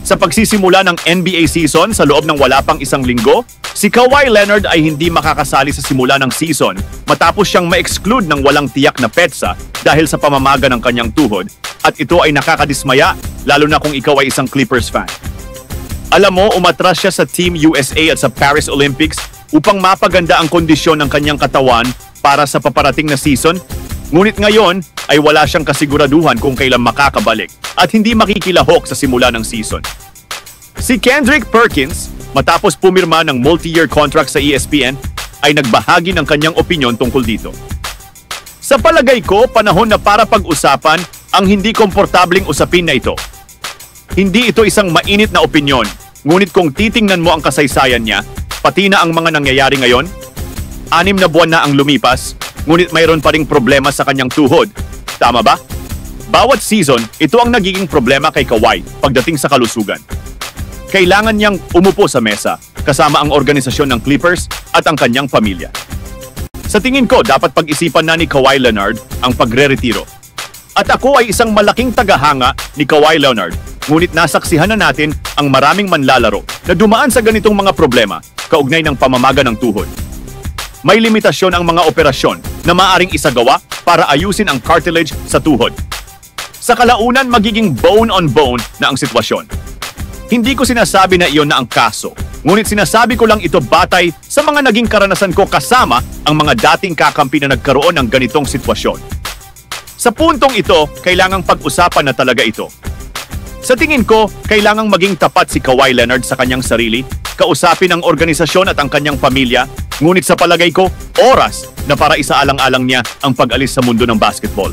Sa pagsisimula ng NBA season sa loob ng wala pang isang linggo, si Kawhi Leonard ay hindi makakasali sa simula ng season matapos siyang ma-exclude ng walang tiyak na petsa dahil sa pamamaga ng kanyang tuhod, at ito ay nakakadismaya lalo na kung ikaw ay isang Clippers fan. Alam mo, umatras siya sa Team USA at sa Paris Olympics upang mapaganda ang kondisyon ng kanyang katawan para sa paparating na season, ngunit ngayon ay wala siyang kasiguraduhan kung kailan makakabalik at hindi makikilahok sa simula ng season. Si Kendrick Perkins, matapos pumirma ng multi-year contract sa ESPN, ay nagbahagi ng kanyang opinyon tungkol dito. Sa palagay ko, panahon na para pag-usapan ang hindi komportabling usapin na ito. Hindi ito isang mainit na opinyon, ngunit kung titingnan mo ang kasaysayan niya, pati na ang mga nangyayari ngayon, 6 na buwan na ang lumipas, ngunit mayroon pa ring problema sa kanyang tuhod. Tama ba? Bawat season, ito ang nagiging problema kay Kawhi pagdating sa kalusugan. Kailangan niyang umupo sa mesa, kasama ang organisasyon ng Clippers at ang kanyang pamilya. Sa tingin ko, dapat pag-isipan na ni Kawhi Leonard ang pagre-retiro. At ako ay isang malaking tagahanga ni Kawhi Leonard, ngunit nasaksihan na natin ang maraming manlalaro na dumaan sa ganitong mga problema kaugnay ng pamamaga ng tuhod. May limitasyon ang mga operasyon na maaaring isagawa para ayusin ang cartilage sa tuhod. Sa kalaunan, magiging bone-on-bone na ang sitwasyon. Hindi ko sinasabi na iyon na ang kaso, ngunit sinasabi ko lang ito batay sa mga naging karanasan ko kasama ang mga dating kakampi na nagkaroon ng ganitong sitwasyon. Sa puntong ito, kailangang pag-usapan na talaga ito. Sa tingin ko, kailangang maging tapat si Kawhi Leonard sa kanyang sarili, kausapin ang organisasyon at ang kanyang pamilya, ngunit sa palagay ko, oras na para isaalang-alang niya ang pag-alis sa mundo ng basketball.